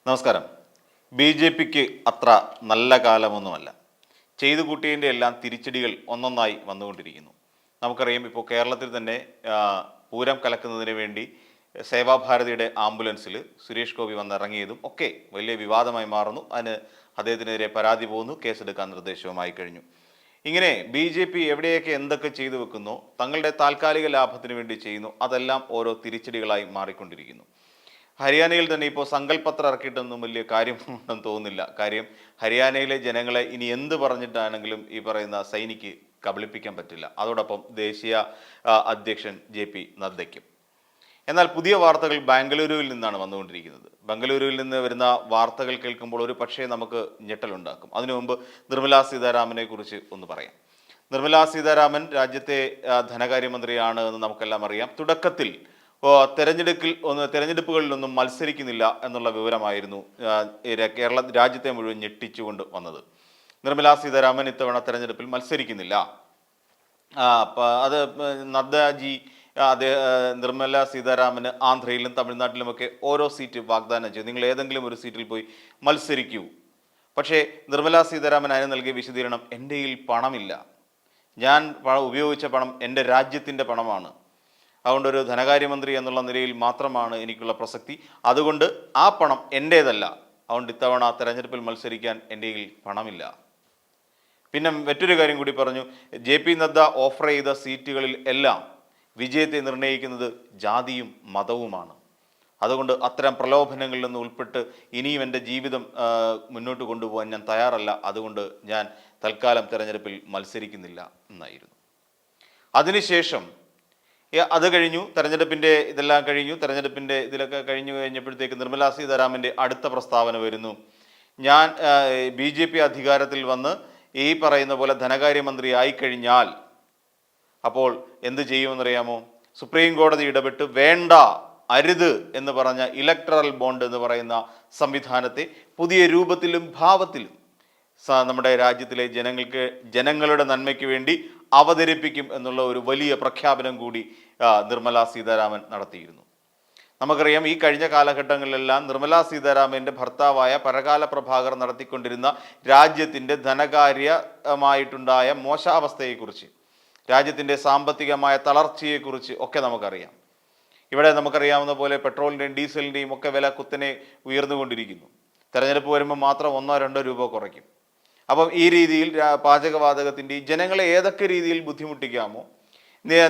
നമസ്കാരം. ബി.ജെ.പിക്ക് അത്ര നല്ല കാലമൊന്നുമല്ല. ചെയ്തു കൂട്ടിയതിൻ്റെ എല്ലാം തിരിച്ചടികൾ ഒന്നൊന്നായി വന്നുകൊണ്ടിരിക്കുന്നു. നമുക്കറിയാം, ഇപ്പോൾ കേരളത്തിൽ തന്നെ പൂരം കലക്കുന്നതിന് വേണ്ടി സേവാഭാരതിയുടെ ആംബുലൻസിൽ സുരേഷ് ഗോപി വന്നിറങ്ങിയതും ഒക്കെ വലിയ വിവാദമായി മാറുന്നു. അതിന് അദ്ദേഹത്തിനെതിരെ പരാതി പോകുന്നു, കേസെടുക്കാൻ നിർദ്ദേശവുമായി കഴിഞ്ഞു. ഇങ്ങനെ ബി.ജെ.പി എവിടെയൊക്കെ എന്തൊക്കെ ചെയ്തു വെക്കുന്നോ, തങ്ങളുടെ താൽക്കാലിക ലാഭത്തിന് വേണ്ടി ചെയ്യുന്നു, അതെല്ലാം ഓരോ തിരിച്ചടികളായി മാറിക്കൊണ്ടിരിക്കുന്നു. ഹരിയാനയിൽ തന്നെ ഇപ്പോൾ സങ്കൽപത്ര ഇറക്കിയിട്ടൊന്നും വലിയ കാര്യമുണ്ടെന്ന് തോന്നുന്നില്ല. കാര്യം ഹരിയാനയിലെ ജനങ്ങളെ ഇനി എന്ത് പറഞ്ഞിട്ടാണെങ്കിലും ഈ പറയുന്ന സൈനിക്ക് കബളിപ്പിക്കാൻ പറ്റില്ല. അതോടൊപ്പം ദേശീയ അധ്യക്ഷൻ JP നദ്ദയ്ക്കും. എന്നാൽ പുതിയ വാർത്തകൾ ബാംഗ്ലൂരുവിൽ നിന്നാണ് വന്നുകൊണ്ടിരിക്കുന്നത്. ബംഗളൂരുവിൽ നിന്ന് വരുന്ന വാർത്തകൾ കേൾക്കുമ്പോൾ ഒരു പക്ഷേ നമുക്ക് ഞെട്ടലുണ്ടാക്കും. അതിനു മുമ്പ് നിർമ്മലാ സീതാരാമനെ കുറിച്ച് ഒന്ന് പറയാം. നിർമ്മലാ സീതാരാമൻ രാജ്യത്തെ ധനകാര്യമന്ത്രിയാണ് എന്ന് നമുക്കെല്ലാം അറിയാം. തുടക്കത്തിൽ തെരഞ്ഞെടുപ്പുകളിലൊന്നും മത്സരിക്കുന്നില്ല എന്നുള്ള വിവരമായിരുന്നു രാജ്യത്തെ മുഴുവൻ ഞെട്ടിച്ചുകൊണ്ട് വന്നത്. നിർമ്മലാ സീതാരാമൻ ഇത്തവണ തെരഞ്ഞെടുപ്പിൽ മത്സരിക്കുന്നില്ല. അത് നദ്ദാജി നിർമ്മലാ സീതാരാമന് ആന്ധ്രയിലും തമിഴ്നാട്ടിലുമൊക്കെ ഓരോ സീറ്റ് വാഗ്ദാനം ചെയ്തു. നിങ്ങൾ ഏതെങ്കിലും ഒരു സീറ്റിൽ പോയി മത്സരിക്കൂ. പക്ഷേ നിർമ്മലാ സീതാരാമൻ അതിന് നൽകിയ വിശദീകരണം, എൻ്റെ കയ്യിൽ പണമില്ല, ഞാൻ ഉപയോഗിച്ച പണം എൻ്റെ രാജ്യത്തിൻ്റെ പണമാണ്, അതുകൊണ്ട് ഒരു ധനകാര്യമന്ത്രി എന്നുള്ള നിലയിൽ മാത്രമാണ് എനിക്കുള്ള പ്രസക്തി, അതുകൊണ്ട് ആ പണം എൻ്റേതല്ല, അതുകൊണ്ട് ഇത്തവണ തെരഞ്ഞെടുപ്പിൽ മത്സരിക്കാൻ എൻ്റെ കയ്യിൽ പണമില്ല. പിന്നെ മറ്റൊരു കാര്യം കൂടി പറഞ്ഞു, JP നദ്ദ ഓഫർ ചെയ്ത സീറ്റുകളിൽ എല്ലാം വിജയത്തെ നിർണ്ണയിക്കുന്നത് ജാതിയും മതവുമാണ്, അതുകൊണ്ട് അത്തരം പ്രലോഭനങ്ങളിൽ നിന്ന് ഉൾപ്പെട്ട് ഇനിയും എൻ്റെ ജീവിതം മുന്നോട്ട് കൊണ്ടുപോകാൻ ഞാൻ തയ്യാറല്ല, അതുകൊണ്ട് ഞാൻ തൽക്കാലം തെരഞ്ഞെടുപ്പിൽ മത്സരിക്കുന്നില്ല എന്നായിരുന്നു. അതിനുശേഷം അത് കഴിഞ്ഞു, തെരഞ്ഞെടുപ്പിൻ്റെ ഇതെല്ലാം കഴിഞ്ഞു. തെരഞ്ഞെടുപ്പിൻ്റെ ഇതിലൊക്കെ കഴിഞ്ഞപ്പോഴത്തേക്ക് നിർമ്മലാ സീതാരാമൻ്റെ അടുത്ത പ്രസ്താവന വരുന്നു, ഞാൻ BJP അധികാരത്തിൽ വന്ന് ഈ പറയുന്ന പോലെ ധനകാര്യമന്ത്രി ആയിക്കഴിഞ്ഞാൽ അപ്പോൾ എന്ത് ചെയ്യുമെന്നറിയാമോ? സുപ്രീം കോടതി ഇടപെട്ട് വേണ്ട, അരുത് എന്ന് പറഞ്ഞ ഇലക്ടറൽ ബോണ്ട് എന്ന് പറയുന്ന സംവിധാനത്തെ പുതിയ രൂപത്തിലും ഭാവത്തിലും നമ്മുടെ രാജ്യത്തിലെ ജനങ്ങളുടെ നന്മയ്ക്ക് വേണ്ടി അവതരിപ്പിക്കും എന്നുള്ള ഒരു വലിയ പ്രഖ്യാപനം കൂടി നിർമ്മലാ സീതാരാമൻ നടത്തിയിരുന്നു. നമുക്കറിയാം, ഈ കഴിഞ്ഞ കാലഘട്ടങ്ങളിലെല്ലാം നിർമ്മലാ സീതാരാമൻ്റെ ഭർത്താവായ പരകാല പ്രഭാകർ നടത്തിക്കൊണ്ടിരുന്ന രാജ്യത്തിൻ്റെ ധനകാര്യമായിട്ടുണ്ടായ മോശാവസ്ഥയെക്കുറിച്ച്, രാജ്യത്തിൻ്റെ സാമ്പത്തികമായ തളർച്ചയെക്കുറിച്ച് ഒക്കെ നമുക്കറിയാം. ഇവിടെ നമുക്കറിയാവുന്ന പോലെ പെട്രോളിൻ്റെയും ഡീസലിൻ്റെയും ഒക്കെ വില കുത്തനെ ഉയർന്നുകൊണ്ടിരിക്കുന്നു. തെരഞ്ഞെടുപ്പ് വരുമ്പോൾ മാത്രം 1-2 രൂപ കുറയ്ക്കും. അപ്പം ഈ രീതിയിൽ പാചകവാതകത്തിൻ്റെ ജനങ്ങളെ ഏതൊക്കെ രീതിയിൽ ബുദ്ധിമുട്ടിക്കാമോ,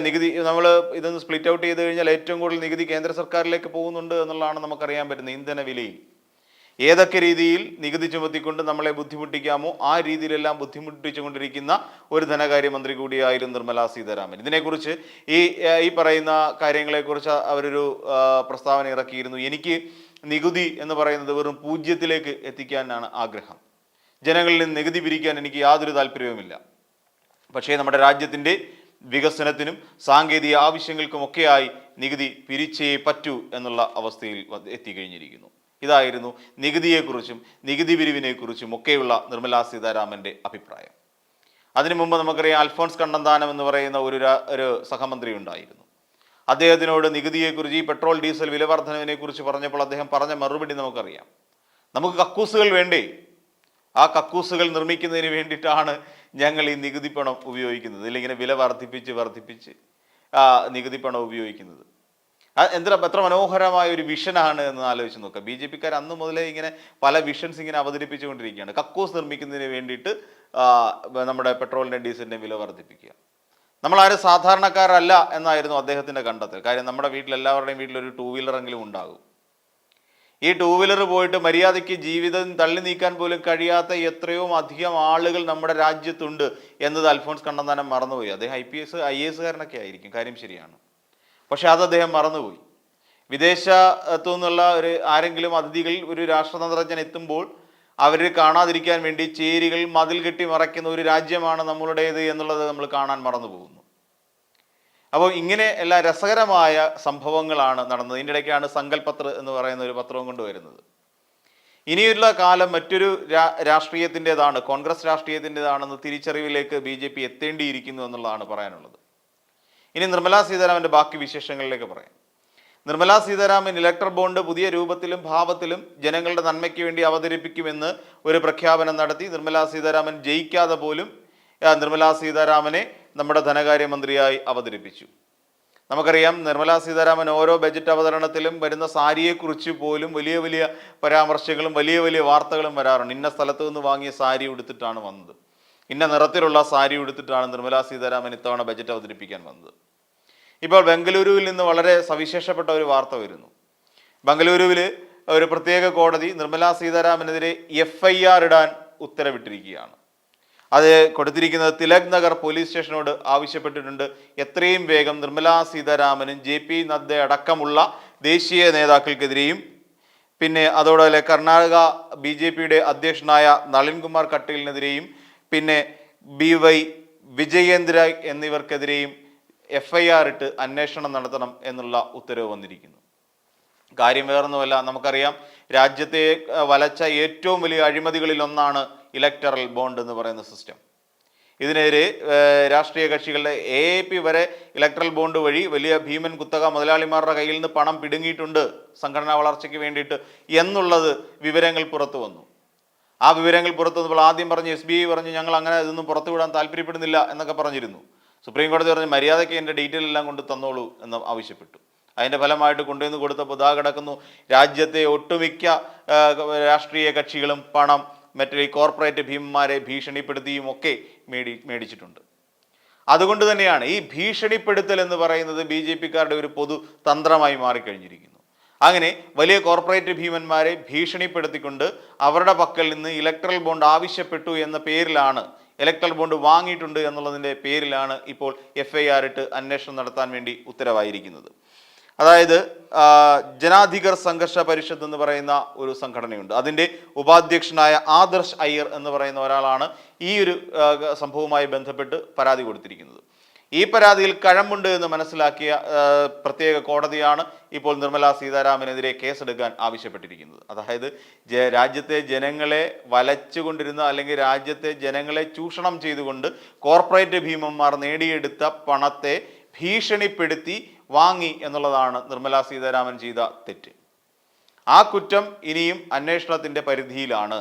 നികുതി നമ്മൾ ഇതൊന്ന് സ്പ്ലിറ്റ് ഔട്ട് ചെയ്ത് കഴിഞ്ഞാൽ ഏറ്റവും കൂടുതൽ നികുതി കേന്ദ്ര സർക്കാരിലേക്ക് പോകുന്നുണ്ട് എന്നുള്ളതാണ് നമുക്കറിയാൻ പറ്റുന്നത്. ഇന്ധന വിലയിൽ ഏതൊക്കെ രീതിയിൽ നികുതി ചുമത്തിക്കൊണ്ട് നമ്മളെ ബുദ്ധിമുട്ടിക്കാമോ ആ രീതിയിലെല്ലാം ബുദ്ധിമുട്ടിച്ചുകൊണ്ടിരിക്കുന്ന ഒരു ധനകാര്യമന്ത്രി കൂടിയായിരുന്നു നിർമ്മലാ സീതാരാമൻ. ഇതിനെക്കുറിച്ച് ഈ പറയുന്ന കാര്യങ്ങളെക്കുറിച്ച് അവരൊരു പ്രസ്താവന ഇറക്കിയിരുന്നു. എനിക്ക് നികുതി എന്ന് പറയുന്നത് വെറും 0 എത്തിക്കാനാണ് ആഗ്രഹം, ജനങ്ങളിൽ നിന്ന് നികുതി പിരിക്കാൻ എനിക്ക് യാതൊരു താല്പര്യവുമില്ല. പക്ഷേ നമ്മുടെ രാജ്യത്തിൻ്റെ വികസനത്തിനും സാങ്കേതിക ആവശ്യങ്ങൾക്കുമൊക്കെയായി നികുതി പിരിച്ചേ പറ്റൂ എന്നുള്ള അവസ്ഥയിൽ എത്തിക്കഴിഞ്ഞിരിക്കുന്നു. ഇതായിരുന്നു നികുതിയെക്കുറിച്ചും നികുതി പിരിവിനെക്കുറിച്ചും ഒക്കെയുള്ള നിർമ്മലാ സീതാരാമൻ്റെ അഭിപ്രായം. അതിനു മുമ്പ് നമുക്കറിയാം, അൽഫോൺസ് കണ്ണന്താനം എന്ന് പറയുന്ന ഒരു സഹമന്ത്രി ഉണ്ടായിരുന്നു. അദ്ദേഹത്തിനോട് നികുതിയെക്കുറിച്ച്, ഈ പെട്രോൾ ഡീസൽ വില വർധനവിനെ കുറിച്ച് പറഞ്ഞപ്പോൾ അദ്ദേഹം പറഞ്ഞ മറുപടി നമുക്കറിയാം, നമുക്ക് കക്കൂസുകൾ വേണ്ടേ, ആ കക്കൂസുകൾ നിർമ്മിക്കുന്നതിന് വേണ്ടിയിട്ടാണ് ഞങ്ങൾ ഈ നികുതി പണം ഉപയോഗിക്കുന്നത്, ഇല്ലെങ്കിൽ വില വർദ്ധിപ്പിച്ച് നികുതി പണം ഉപയോഗിക്കുന്നത്. എത്ര മനോഹരമായ ഒരു വിഷനാണ് എന്ന് ആലോചിച്ച് നോക്കുക. BJP-ക്കാർ അന്ന് മുതലേ ഇങ്ങനെ പല വിഷൻസ് ഇങ്ങനെ അവതരിപ്പിച്ചുകൊണ്ടിരിക്കുകയാണ്. കക്കൂസ് നിർമ്മിക്കുന്നതിന് വേണ്ടിയിട്ട് നമ്മുടെ പെട്രോളിൻ്റെ ഡീസലിൻ്റെ വില വർദ്ധിപ്പിക്കുക. നമ്മളാരും സാധാരണക്കാരല്ല എന്നായിരുന്നു അദ്ദേഹത്തിൻ്റെ കണ്ടെത്തൽ. കാര്യം നമ്മുടെ എല്ലാവരുടെയും വീട്ടിലൊരു 2 വീലറെങ്കിലും ഉണ്ടാകും. ഈ 2 വീലർ പോയിട്ട് മര്യാദയ്ക്ക് ജീവിതം തള്ളി നീക്കാൻ പോലും കഴിയാത്ത എത്രയോ അധികം ആളുകൾ നമ്മുടെ രാജ്യത്തുണ്ട് എന്നത് അൽഫോൺസ് കണ്ണന്താനം മറന്നുപോയി. അദ്ദേഹം IAS-കാരനൊക്കെ ആയിരിക്കും, കാര്യം ശരിയാണ്. പക്ഷെ അത് അദ്ദേഹം മറന്നുപോയി. വിദേശത്തു നിന്നുള്ള ആരെങ്കിലും അതിഥികൾ, ഒരു രാഷ്ട്രതന്ത്രജ്ഞൻ എത്തുമ്പോൾ അവർ കാണാതിരിക്കാൻ വേണ്ടി ചേരികൾ മതിൽ കെട്ടി മറയ്ക്കുന്ന ഒരു രാജ്യമാണ് നമ്മളുടേത് എന്നുള്ളത് നമ്മൾ കാണാൻ മറന്നു പോകുന്നു. അപ്പോൾ ഇങ്ങനെ എല്ലാ രസകരമായ സംഭവങ്ങളാണ് നടന്നത്. ഇതിൻ്റെ ഇടയ്ക്കാണ് സങ്കൽപത്ര എന്ന് പറയുന്ന ഒരു പത്രവും കൊണ്ടുവരുന്നത്. ഇനിയുള്ള കാലം മറ്റൊരു രാഷ്ട്രീയത്തിൻ്റെതാണ്, കോൺഗ്രസ് രാഷ്ട്രീയത്തിൻ്റെതാണെന്ന് തിരിച്ചറിവിലേക്ക് BJP എത്തേണ്ടിയിരിക്കുന്നു എന്നുള്ളതാണ് പറയാനുള്ളത്. ഇനി നിർമ്മലാ സീതാരാമൻ്റെ ബാക്കി വിശേഷങ്ങളിലേക്ക് പറയാം. നിർമ്മലാ സീതാരാമൻ ഇലക്ട്രൽ ബോണ്ട് പുതിയ രൂപത്തിലും ഭാവത്തിലും ജനങ്ങളുടെ നന്മയ്ക്ക് വേണ്ടി അവതരിപ്പിക്കുമെന്ന് ഒരു പ്രഖ്യാപനം നടത്തി. നിർമ്മലാ സീതാരാമൻ ജയിക്കാതെ പോലും നിർമ്മലാ സീതാരാമനെ നമ്മുടെ ധനകാര്യമന്ത്രിയായി അവതരിപ്പിച്ചു. നമുക്കറിയാം, നിർമ്മലാ സീതാരാമൻ ഓരോ ബജറ്റ് അവതരണത്തിലും വരുന്ന സാരിയെക്കുറിച്ച് പോലും വലിയ വലിയ പരാമർശങ്ങളും വലിയ വലിയ വാർത്തകളും വരാറുണ്ട്. ഇന്ന സ്ഥലത്ത് നിന്ന് വാങ്ങിയ സാരി ഉടുത്തിട്ടാണ് വന്നത്, ഇന്ന നിറത്തിലുള്ള സാരി ഉടുത്തിട്ടാണ് നിർമ്മലാ സീതാരാമൻ ഇത്തവണ ബജറ്റ് അവതരിപ്പിക്കാൻ വന്നത്. ഇപ്പോൾ ബംഗളൂരുവിൽ നിന്ന് വളരെ സവിശേഷപ്പെട്ട ഒരു വാർത്ത വരുന്നു. ബംഗളൂരുവിൽ ഒരു പ്രത്യേക കോടതി നിർമ്മലാ സീതാരാമനെതിരെ FIR ഇടാൻ ഉത്തരവിട്ടിരിക്കുകയാണ്. അത് കൊടുത്തിരിക്കുന്നത് തിലക് നഗർ പോലീസ് സ്റ്റേഷനോട് ആവശ്യപ്പെട്ടിട്ടുണ്ട്. എത്രയും വേഗം നിർമ്മലാ സീതാരാമനും JP നദ്ദ അടക്കമുള്ള ദേശീയ നേതാക്കൾക്കെതിരെയും പിന്നെ അതോടെ കർണാടക BJPയുടെ അധ്യക്ഷനായ നളിൻ കുമാർ കട്ടീലിനെതിരെയും പിന്നെ BY വിജയേന്ദ്ര എന്നിവർക്കെതിരെയും FIR ഇട്ട് അന്വേഷണം നടത്തണം എന്നുള്ള ഉത്തരവ് വന്നിരിക്കുന്നു. കാര്യം വേറൊന്നുമല്ല, നമുക്കറിയാം, രാജ്യത്തെ വലച്ച ഏറ്റവും വലിയ അഴിമതികളിൽ ഒന്നാണ് ഇലക്ടറൽ ബോണ്ട് എന്ന് പറയുന്ന സിസ്റ്റം. ഇതിനെതിരെ രാഷ്ട്രീയ കക്ഷികളുടെ AAP വരെ ഇലക്ട്രൽ ബോണ്ട് വഴി വലിയ ഭീമൻ കുത്തക മുതലാളിമാരുടെ കയ്യിൽ നിന്ന് പണം പിടുങ്ങിയിട്ടുണ്ട് സംഘടനാ വളർച്ചയ്ക്ക് വേണ്ടിയിട്ട് എന്നുള്ളത് വിവരങ്ങൾ പുറത്തു വന്നു. ആ വിവരങ്ങൾ പുറത്തു വന്നപ്പോൾ ആദ്യം പറഞ്ഞു SBI പറഞ്ഞു ഞങ്ങൾ അങ്ങനെ ഇതൊന്നും പുറത്തുവിടാൻ താല്പര്യപ്പെടുന്നില്ല എന്നൊക്കെ പറഞ്ഞിരുന്നു. സുപ്രീം കോടതി പറഞ്ഞു മര്യാദയ്ക്ക് എൻ്റെ ഡീറ്റെയിൽ എല്ലാം കൊണ്ട് തന്നോളൂ എന്ന് ആവശ്യപ്പെട്ടു. അതിൻ്റെ ഫലമായിട്ട് കൊണ്ടുവന്ന് കൊടുത്തപ്പോൾ ഇതാ കിടക്കുന്നു, രാജ്യത്തെ ഒട്ടുമിക്ക രാഷ്ട്രീയ കക്ഷികളും പണം മറ്റേ കോർപ്പറേറ്റ് ഭീമന്മാരെ ഭീഷണിപ്പെടുത്തിയും ഒക്കെ മേടിച്ചിട്ടുണ്ട്. അതുകൊണ്ട് തന്നെയാണ് ഈ ഭീഷണിപ്പെടുത്തൽ എന്ന് പറയുന്നത് BJPക്കാരുടെ ഒരു പൊതു തന്ത്രമായി മാറിക്കഴിഞ്ഞിരിക്കുന്നു. അങ്ങനെ വലിയ കോർപ്പറേറ്റ് ഭീമന്മാരെ ഭീഷണിപ്പെടുത്തിക്കൊണ്ട് അവരുടെ പക്കൽ നിന്ന് ഇലക്ട്രൽ ബോണ്ട് ആവശ്യപ്പെട്ടു എന്ന പേരിലാണ്, ഇലക്ട്രൽ ബോണ്ട് വാങ്ങിയിട്ടുണ്ട് എന്നുള്ളതിൻ്റെ പേരിലാണ് ഇപ്പോൾ FIR ഇട്ട് അന്വേഷണം നടത്താൻ വേണ്ടി ഉത്തരവായിരിക്കുന്നത്. അതായത് ജനാധികർ സംഘർഷ പരിഷത്ത് എന്ന് പറയുന്ന ഒരു സംഘടനയുണ്ട്. അതിൻ്റെ ഉപാധ്യക്ഷനായ ആദർശ് അയ്യർ എന്ന് പറയുന്ന ഒരാളാണ് ഈ ഒരു സംഭവവുമായി ബന്ധപ്പെട്ട് പരാതി കൊടുത്തിരിക്കുന്നത്. ഈ പരാതിയിൽ കഴമ്പുണ്ട് എന്ന് മനസ്സിലാക്കിയ പ്രത്യേക കോടതിയാണ് ഇപ്പോൾ നിർമ്മലാ സീതാരാമനെതിരെ കേസെടുക്കാൻ ആവശ്യപ്പെട്ടിരിക്കുന്നത്. അതായത് രാജ്യത്തെ ജനങ്ങളെ വലച്ചുകൊണ്ടിരുന്ന അല്ലെങ്കിൽ രാജ്യത്തെ ജനങ്ങളെ ചൂഷണം ചെയ്തുകൊണ്ട് കോർപ്പറേറ്റ് ഭീമന്മാർ നേടിയെടുത്ത പണത്തെ ഭീഷണിപ്പെടുത്തി വാങ്ങി എന്നുള്ളതാണ് നിർമ്മലാ സീതാരാമൻ ചെയ്ത തെറ്റ്. ആ കുറ്റം ഇനിയും അന്വേഷണത്തിൻ്റെ പരിധിയിലാണ്.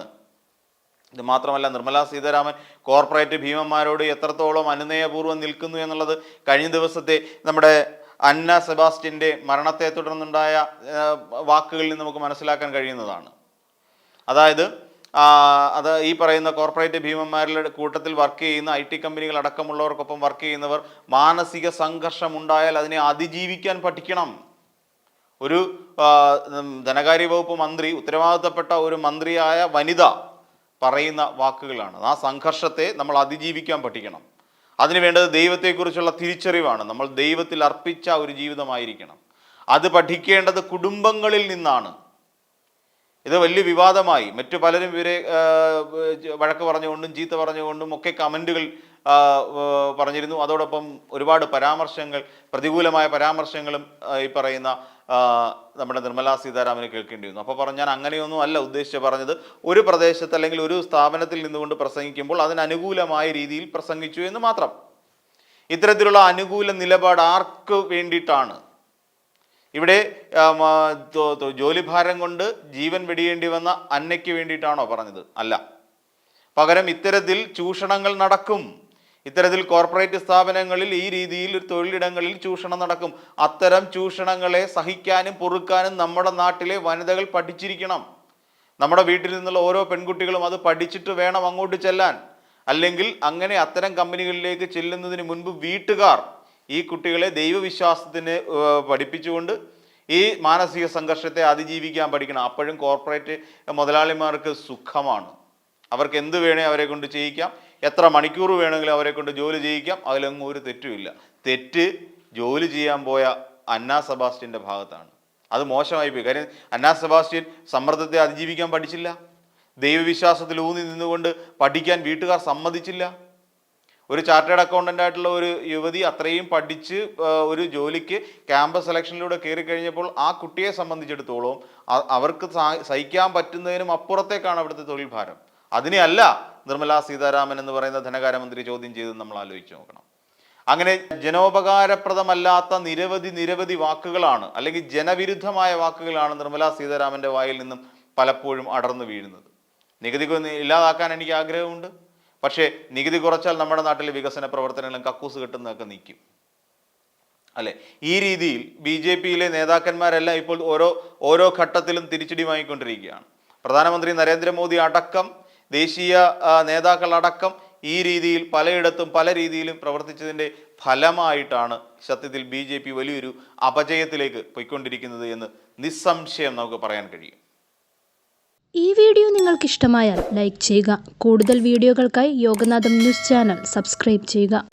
ഇത് മാത്രമല്ല, നിർമ്മലാ സീതാരാമൻ കോർപ്പറേറ്റ് ഭീമന്മാരോട് എത്രത്തോളം അനുനയപൂർവ്വം നിൽക്കുന്നു എന്നുള്ളത് കഴിഞ്ഞ ദിവസത്തെ നമ്മുടെ അന്ന സെബാസ്റ്റ്യൻ്റെ മരണത്തെ തുടർന്നുണ്ടായ വാക്കുകളിൽ നിന്ന് നമുക്ക് മനസ്സിലാക്കാൻ കഴിയുന്നതാണ്. അതായത് അത് ഈ പറയുന്ന കോർപ്പറേറ്റ് ഭീമന്മാരുടെ കൂട്ടത്തിൽ വർക്ക് ചെയ്യുന്ന IT കമ്പനികൾ അടക്കമുള്ളവർക്കൊപ്പം വർക്ക് ചെയ്യുന്നവർ മാനസിക സംഘർഷം ഉണ്ടായാൽ അതിനെ അതിജീവിക്കാൻ പഠിക്കണം. ഒരു ധനകാര്യ വകുപ്പ് മന്ത്രി, ഉത്തരവാദിത്തപ്പെട്ട ഒരു മന്ത്രിയായ വനിത പറയുന്ന വാക്കുകളാണ്. ആ സംഘർഷത്തെ നമ്മൾ അതിജീവിക്കാൻ പഠിക്കണം. അതിന് വേണ്ടത് ദൈവത്തെക്കുറിച്ചുള്ള തിരിച്ചറിവാണ്. നമ്മൾ ദൈവത്തിൽ അർപ്പിച്ച ഒരു ജീവിതമായിരിക്കണം. അത് പഠിക്കേണ്ടത് കുടുംബങ്ങളിൽ നിന്നാണ്. ഇത് വലിയ വിവാദമായി. മറ്റു പലരും ഇവരെ വഴക്ക് പറഞ്ഞുകൊണ്ടും ചീത്ത പറഞ്ഞുകൊണ്ടും ഒക്കെ കമൻറ്റുകൾ പറഞ്ഞിരുന്നു. അതോടൊപ്പം ഒരുപാട് പരാമർശങ്ങൾ, പ്രതികൂലമായ പരാമർശങ്ങളും ഈ പറയുന്ന നമ്മുടെ നിർമ്മലാ സീതാരാമന് കേൾക്കേണ്ടി വന്നു. അപ്പോൾ ഞാൻ അങ്ങനെയൊന്നും അല്ല ഉദ്ദേശിച്ച് പറഞ്ഞത്. ഒരു പ്രദേശത്ത് അല്ലെങ്കിൽ ഒരു സ്ഥാപനത്തിൽ നിന്നുകൊണ്ട് പ്രസംഗിക്കുമ്പോൾ അതിന് അനുകൂലമായ രീതിയിൽ പ്രസംഗിച്ചു എന്ന് മാത്രം. ഇത്തരത്തിലുള്ള അനുകൂല നിലപാട് ആർക്ക് വേണ്ടിയിട്ടാണ്? ഇവിടെ ജോലിഭാരം കൊണ്ട് ജീവൻ വെടിയേണ്ടി വന്ന അന്നയ്ക്ക് വേണ്ടിയിട്ടാണോ പറഞ്ഞത്? അല്ല. പകരം ഇത്തരത്തിൽ ചൂഷണങ്ങൾ നടക്കും. ഇത്തരത്തിൽ കോർപ്പറേറ്റ് സ്ഥാപനങ്ങളിൽ ഈ രീതിയിൽ തൊഴിലിടങ്ങളിൽ ചൂഷണം നടക്കും. അത്തരം ചൂഷണങ്ങളെ സഹിക്കാനും പൊറുക്കാനും നമ്മുടെ നാട്ടിലെ വനിതകൾ പഠിച്ചിരിക്കണം. നമ്മുടെ വീട്ടിൽ നിന്നുള്ള ഓരോ പെൺകുട്ടികളും അത് പഠിച്ചിട്ട് വേണം അങ്ങോട്ട് ചെല്ലാൻ. അല്ലെങ്കിൽ അങ്ങനെ അത്തരം കമ്പനികളിലേക്ക് ചെല്ലുന്നതിന് മുൻപ് വീട്ടുകാർ ഈ കുട്ടികളെ ദൈവവിശ്വാസത്തിന് പഠിപ്പിച്ചുകൊണ്ട് ഈ മാനസിക സംഘർഷത്തെ അതിജീവിക്കാൻ പഠിക്കണം. അപ്പോഴും കോർപ്പറേറ്റ് മുതലാളിമാർക്ക് സുഖമാണ്. അവർക്ക് എന്ത് വേണേ അവരെ കൊണ്ട് ചെയ്യിക്കാം, എത്ര മണിക്കൂർ വേണമെങ്കിലും അവരെ കൊണ്ട് ജോലി ചെയ്യിക്കാം. അതിലൊന്നും ഒരു തെറ്റുമില്ല. തെറ്റ് ജോലി ചെയ്യാൻ പോയ അന്ന സെബാസ്റ്റ്യൻ്റെ ഭാഗത്താണ്. അത് മോശമായി പോയി. കാര്യം അന്ന സെബാസ്റ്റ്യൻ സമ്മർദ്ദത്തെ അതിജീവിക്കാൻ പഠിച്ചില്ല. ദൈവവിശ്വാസത്തിൽ ഊന്നി നിന്നുകൊണ്ട് പഠിക്കാൻ വീട്ടുകാർ സമ്മതിച്ചില്ല. ഒരു ചാർട്ടേഡ് അക്കൗണ്ടൻ്റ് ആയിട്ടുള്ള ഒരു യുവതി അത്രയും പഠിച്ച് ഒരു ജോലിക്ക് ക്യാമ്പസ് സെലക്ഷനിലൂടെ കയറി കഴിഞ്ഞപ്പോൾ ആ കുട്ടിയെ സംബന്ധിച്ചിടത്തോളം അവർക്ക് സഹിക്കാൻ പറ്റുന്നതിനും അപ്പുറത്തേക്കാണ് അവിടുത്തെ തൊഴിൽ ഭാരം. അതിനെ അല്ല നിർമ്മലാ സീതാരാമൻ എന്ന് പറയുന്ന ധനകാര്യമന്ത്രി ചോദ്യം ചെയ്ത് നമ്മൾ ആലോചിച്ച് നോക്കണം. അങ്ങനെ ജനോപകാരപ്രദമല്ലാത്ത നിരവധി വാക്കുകളാണ്, അല്ലെങ്കിൽ ജനവിരുദ്ധമായ വാക്കുകളാണ് നിർമ്മലാ സീതാരാമൻ്റെ വായിൽ നിന്നും പലപ്പോഴും അടർന്നു വീഴുന്നത്. നികുതി ഇല്ലാതാക്കാൻ എനിക്ക് ആഗ്രഹമുണ്ട്, പക്ഷേ നികുതി കുറച്ചാൽ നമ്മുടെ നാട്ടിലെ വികസന പ്രവർത്തനങ്ങളും കക്കൂസ് കെട്ടുന്നതൊക്കെ നിൽക്കും അല്ലെ? ഈ രീതിയിൽ BJPയിലെ നേതാക്കന്മാരെല്ലാം ഇപ്പോൾ ഓരോ ഘട്ടത്തിലും തിരിച്ചടി വാങ്ങിക്കൊണ്ടിരിക്കുകയാണ്. പ്രധാനമന്ത്രി നരേന്ദ്രമോദി അടക്കം ദേശീയ നേതാക്കളടക്കം ഈ രീതിയിൽ പലയിടത്തും പല രീതിയിലും പ്രവർത്തിച്ചതിൻ്റെ ഫലമായിട്ടാണ് സത്യത്തിൽ BJP വലിയൊരു അപജയത്തിലേക്ക് പോയിക്കൊണ്ടിരിക്കുന്നത് എന്ന് നിസ്സംശയം നമുക്ക് പറയാൻ കഴിയും. ഈ വീഡിയോ നിങ്ങൾക്ക് ഇഷ്ടമായാൽ ലൈക്ക് ചെയ്യുക. കൂടുതൽ വീഡിയോകൾക്കായി യോഗനാഥം ന്യൂസ് ചാനൽ സബ്സ്ക്രൈബ് ചെയ്യുക.